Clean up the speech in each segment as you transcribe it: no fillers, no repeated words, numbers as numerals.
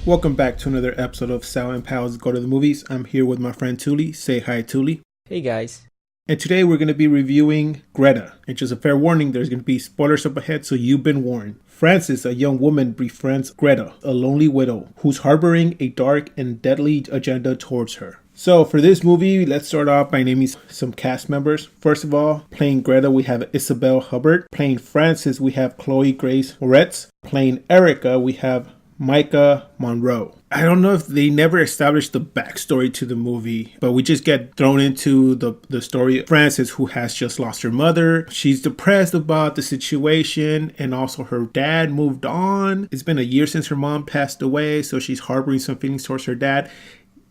Welcome back to another episode of Sal and Pals Go to the Movies. I'm here with my friend Touly. Say hi, Touly. Hey guys. And today we're going to be reviewing Greta. And just a fair warning, there's going to be spoilers up ahead, so you've been warned. Frances, a young woman, befriends Greta, a lonely widow, who's harboring a dark and deadly agenda towards her. So for this movie, let's start off by naming some cast members. First of all, playing Greta, we have Isabel Hubbard. Playing Frances, we have Chloe Grace Moretz. Playing Erica, we have Micah Monroe. I don't know if they never established the backstory to the movie, but we just get thrown into the story of Frances, who has just lost her mother. She's depressed about the situation, and also her dad moved on. It's been a year since her mom passed away, so she's harboring some feelings towards her dad.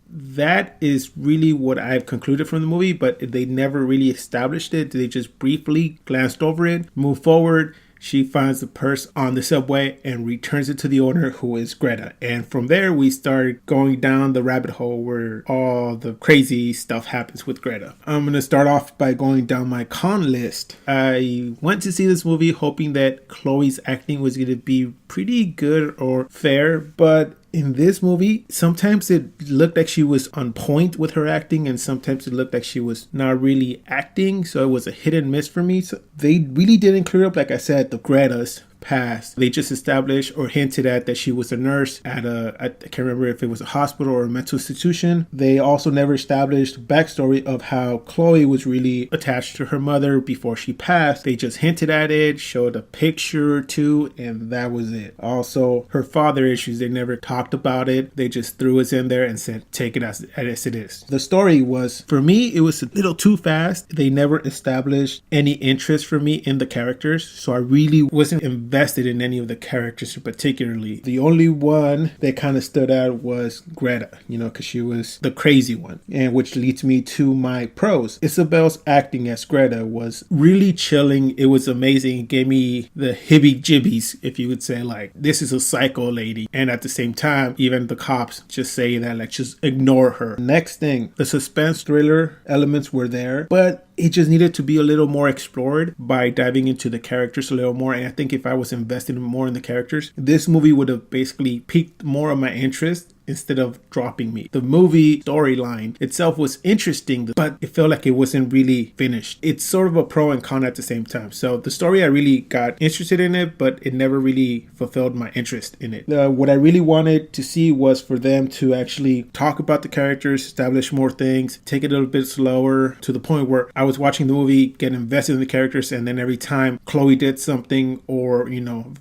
That is really what I've concluded from the movie, but they never really established it. They just briefly glanced over it, moved forward. She finds the purse on the subway and returns it to the owner, who is Greta. And from there, we start going down the rabbit hole where all the crazy stuff happens with Greta. I'm going to start off by going down my con list. I went to see this movie hoping that Chloe's acting was going to be pretty good or fair, but in this movie, sometimes it looked like she was on point with her acting, and sometimes it looked like she was not really acting. So it was a hit and miss for me. So they really didn't clear up, like I said, the Greta's past. They just established or hinted at that she was a nurse at I can't remember if it was a hospital or a mental institution. They also never established backstory of how Chloe was really attached to her mother before she passed. They just hinted at it, showed a picture or two, and that was it. Also, her father issues, they never talked about it. They just threw us in there and said, take it as it is. The story was, for me, it was a little too fast. They never established any interest for me in the characters, so I really wasn't invested in any of the characters particularly. The only one that kind of stood out was Greta, because she was the crazy one, and which leads me to my pros. Isabel's acting as Greta was really chilling. It was amazing. It gave me the hibby-jibbies, if you would say, like, this is a psycho lady. And at the same time, even the cops just say that, like, just ignore her. Next thing, the suspense thriller elements were there, but it just needed to be a little more explored by diving into the characters a little more. And I think if I was invested more in the characters, this movie would have basically piqued more of my interest instead of dropping me. The movie storyline itself was interesting, but it felt like it wasn't really finished. It's sort of a pro and con at the same time. So the story, I really got interested in it, but it never really fulfilled my interest in it. What I really wanted to see was for them to actually talk about the characters, establish more things, take it a little bit slower, to the point where I was watching the movie, get invested in the characters, and then every time Chloe did something or,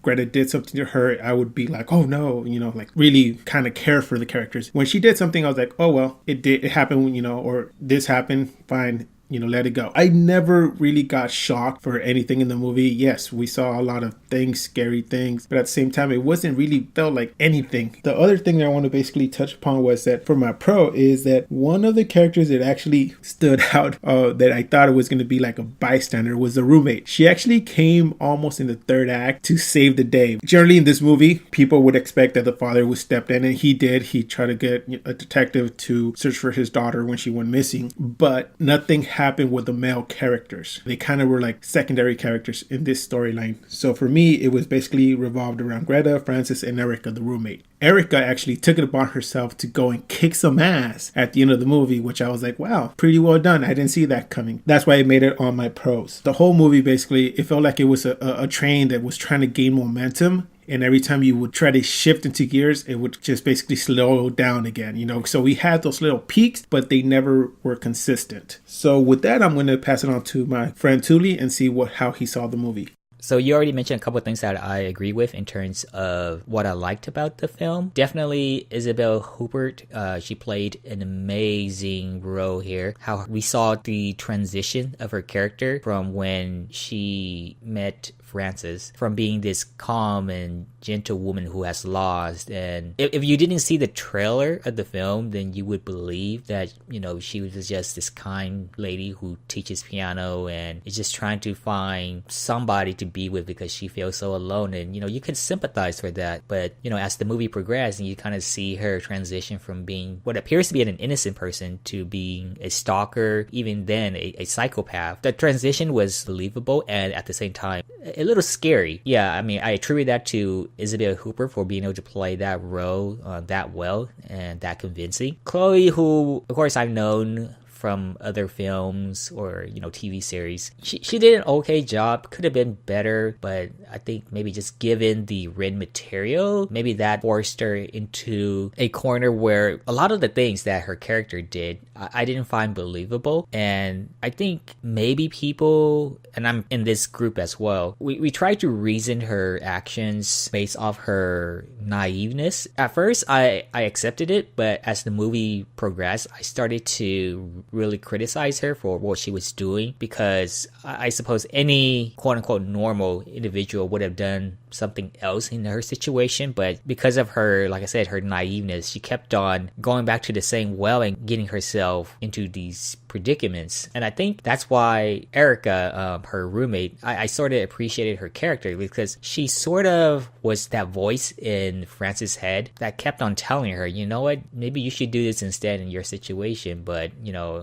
Greta did something to her, I would be like, oh no, like really kind of care for the characters. When she did something, I was like, oh well, it happened, or this happened, fine, let it go. I never really got shocked for anything in the movie. Yes, we saw a lot of things, scary things, but at the same time, it wasn't really felt like anything. The other thing that I want to basically touch upon was that for my pro is that one of the characters that actually stood out that I thought it was going to be like a bystander was the roommate. She actually came almost in the third act to save the day. Generally in this movie, people would expect that the father would step in, and he did. He tried to get a detective to search for his daughter when she went missing, but nothing happened with the male characters. They kind of were like secondary characters in this storyline. So for me, it was basically revolved around Greta, Frances, and Erica, the roommate. Erica actually took it upon herself to go and kick some ass at the end of the movie, which I was like, wow, pretty well done. I didn't see that coming. That's why I made it on my pros. The whole movie, basically, it felt like it was a train that was trying to gain momentum. And every time you would try to shift into gears, it would just basically slow down again, So we had those little peaks, but they never were consistent. So with that, I'm going to pass it on to my friend Touly and see how he saw the movie. So you already mentioned a couple of things that I agree with in terms of what I liked about the film. Definitely Isabel Huppert, she played an amazing role here. How we saw the transition of her character from when she met Frances, from being this calm and gentle woman who has lost. And if you didn't see the trailer of the film, then you would believe that, she was just this kind lady who teaches piano and is just trying to find somebody to be with because she feels so alone. And, you could sympathize for that. But, as the movie progressed and you kind of see her transition from being what appears to be an innocent person to being a stalker, even then a psychopath, the transition was believable. And at the same time, a little scary. Yeah, I mean, I attribute that to Isabelle Hooper for being able to play that role that well and that convincing. Chloe, who of course I've known from other films or TV series, she did an okay job. Could have been better, but I think maybe just given the written material, maybe that forced her into a corner where a lot of the things that her character did I didn't find believable. And I think maybe people, and I'm in this group as well, we try to reason her actions based off her naiveness. At first I accepted it, but as the movie progressed, I started to really criticize her for what she was doing, because I suppose any quote-unquote normal individual would have done something else in her situation, but because of her, like I said, her naiveness, she kept on going back to the same well and getting herself into these predicaments. And I think that's why Erica, her roommate, I sort of appreciated her character, because she sort of was that voice in Frances' head that kept on telling her, you know what, maybe you should do this instead in your situation. But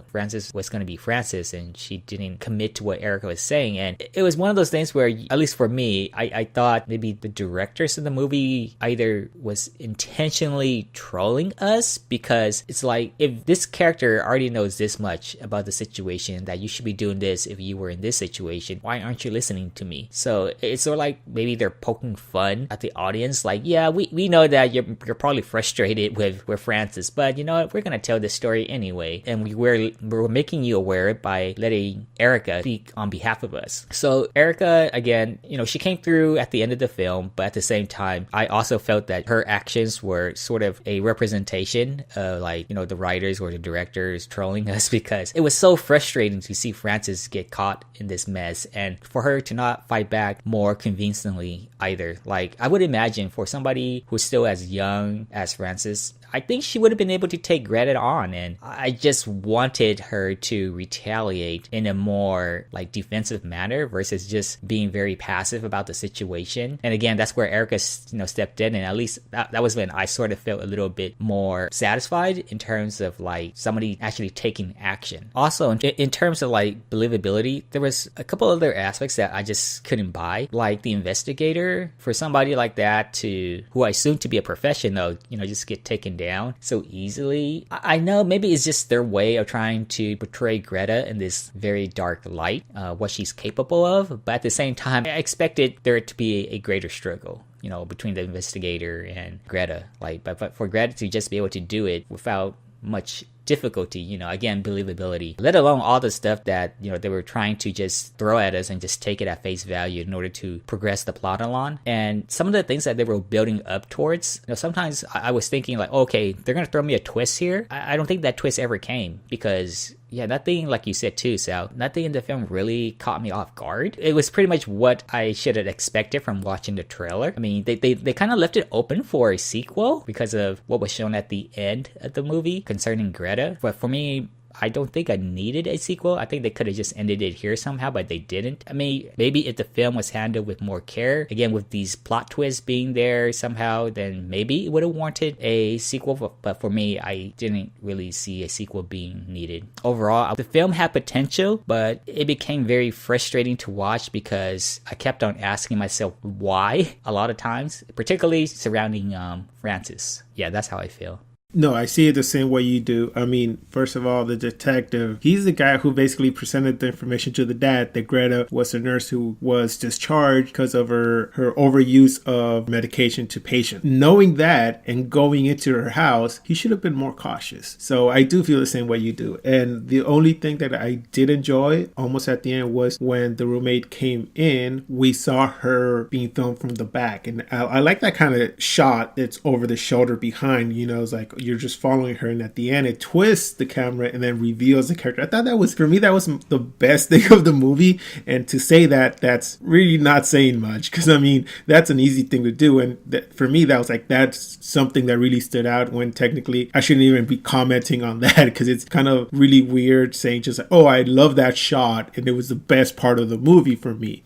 Frances was going to be Frances, and she didn't commit to what Erica was saying. And it was one of those things where, at least for me, I thought maybe the directors of the movie either was intentionally trolling us, because it's like, if this character already knows this much about the situation, that you should be doing this if you were in this situation, why aren't you listening to me? So it's sort of like maybe they're poking fun at the audience, like, yeah, we know that you're probably frustrated with Frances, but you know what, we're gonna tell this story anyway, and we're making you aware by letting Erica speak on behalf of us. So Erica, again, she came through at the end of the film, but at the same time, I also felt that her actions were sort of a representation of, like, the writers or the directors trolling us, because it was so frustrating to see Frances get caught in this mess and for her to not fight back more convincingly either. Like, I would imagine for somebody who's still as young as Frances, I think she would have been able to take Greta on, and I just wanted her to retaliate in a more like defensive manner versus just being very passive about the situation. And again, that's where Erica stepped in, and at least that was when I sort of felt a little bit more satisfied in terms of like somebody actually taking action. Also, in terms of like believability, there was a couple other aspects that I just couldn't buy, like the investigator. For somebody like that who I assume to be a professional, just get taken down so easily. I know maybe it's just their way of trying to portray Greta in this very dark light, what she's capable of, but at the same time, I expected there to be a greater struggle, between the investigator and Greta. But for Greta to just be able to do it without much difficulty, again, believability, let alone all the stuff that they were trying to just throw at us and just take it at face value in order to progress the plot along. And some of the things that they were building up towards, sometimes I was thinking like, okay, they're gonna throw me a twist here. I don't think that twist ever came, because nothing, like you said too, Sal, nothing in the film really caught me off guard. It was pretty much what I should have expected from watching the trailer. I mean, they kind of left it open for a sequel because of what was shown at the end of the movie concerning Greta. But for me, I don't think I needed a sequel. I think they could have just ended it here somehow, but they didn't. I mean, maybe if the film was handled with more care, again, with these plot twists being there somehow, then maybe it would have warranted a sequel. But for me, I didn't really see a sequel being needed. Overall, the film had potential, but it became very frustrating to watch because I kept on asking myself why a lot of times, particularly surrounding Frances. Yeah, that's how I feel. No, I see it the same way you do. I mean, first of all, the detective, he's the guy who basically presented the information to the dad that Greta was a nurse who was discharged because of her overuse of medication to patients. Knowing that and going into her house, he should have been more cautious. So I do feel the same way you do. And the only thing that I did enjoy almost at the end was when the roommate came in, we saw her being filmed from the back. And I like that kind of shot that's over the shoulder behind, it's like you're just following her, and at the end it twists the camera and then reveals the character. I thought that was, for me, that was the best thing of the movie. And to say that, that's really not saying much, because I mean, that's an easy thing to do. And for me, that was like, that's something that really stood out, when technically I shouldn't even be commenting on that, because it's kind of really weird saying just like, oh, I love that shot and it was the best part of the movie for me.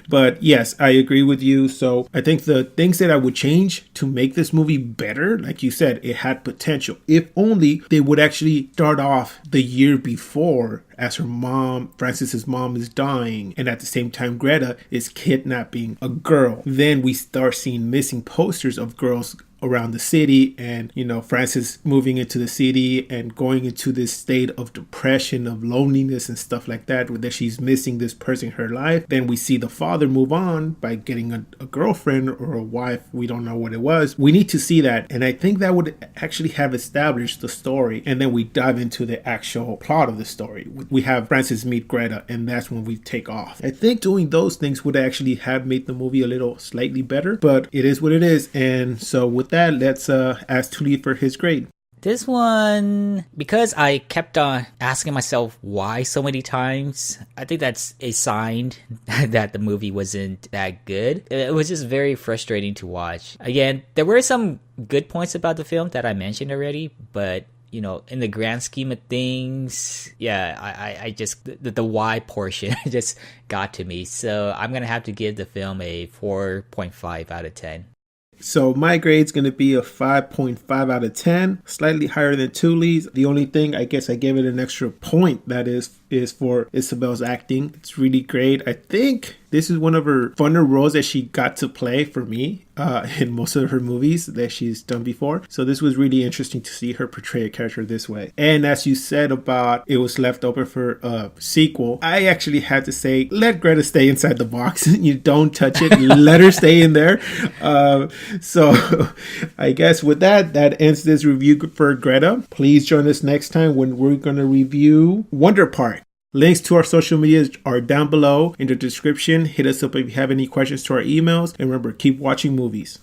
But yes, I agree with you. So I think the things that I would change to make this movie better, like you said, it had potential. If only they would actually start off the year before as her mom, Francis's mom, is dying, and at the same time Greta is kidnapping a girl. Then we start seeing missing posters of girls around the city, and Francis moving into the city and going into this state of depression, of loneliness and stuff like that, that she's missing this person in her life. Then we see the father move on by getting a girlfriend or a wife, we don't know what it was. We need to see that, and I think that would actually have established the story, and then we dive into the actual plot of the story. We have Francis meet Greta, and that's when we take off. I think doing those things would actually have made the movie a little slightly better, but it is what it is. And so with that, let's ask Touly for his grade. This one, because I kept on asking myself why so many times, I think that's a sign that the movie wasn't that good. It was just very frustrating to watch. Again, there were some good points about the film that I mentioned already, but in the grand scheme of things, I just, the why portion just got to me. So I'm going to have to give the film a 4.5 out of 10. So my grade's going to be a 5.5 out of 10, slightly higher than Touly's. The only thing, I guess I gave it an extra point, that is for Isabel's acting. It's really great. I think this is one of her funner roles that she got to play for me in most of her movies that she's done before. So this was really interesting to see her portray a character this way. And as you said about it was left open for a sequel, I actually had to say, let Greta stay inside the box. You don't touch it. Let her stay in there. So I guess with that ends this review for Greta. Please join us next time when we're going to review Wonder Park. Links to our social medias are down below in the description. Hit us up if you have any questions to our emails. And remember, keep watching movies.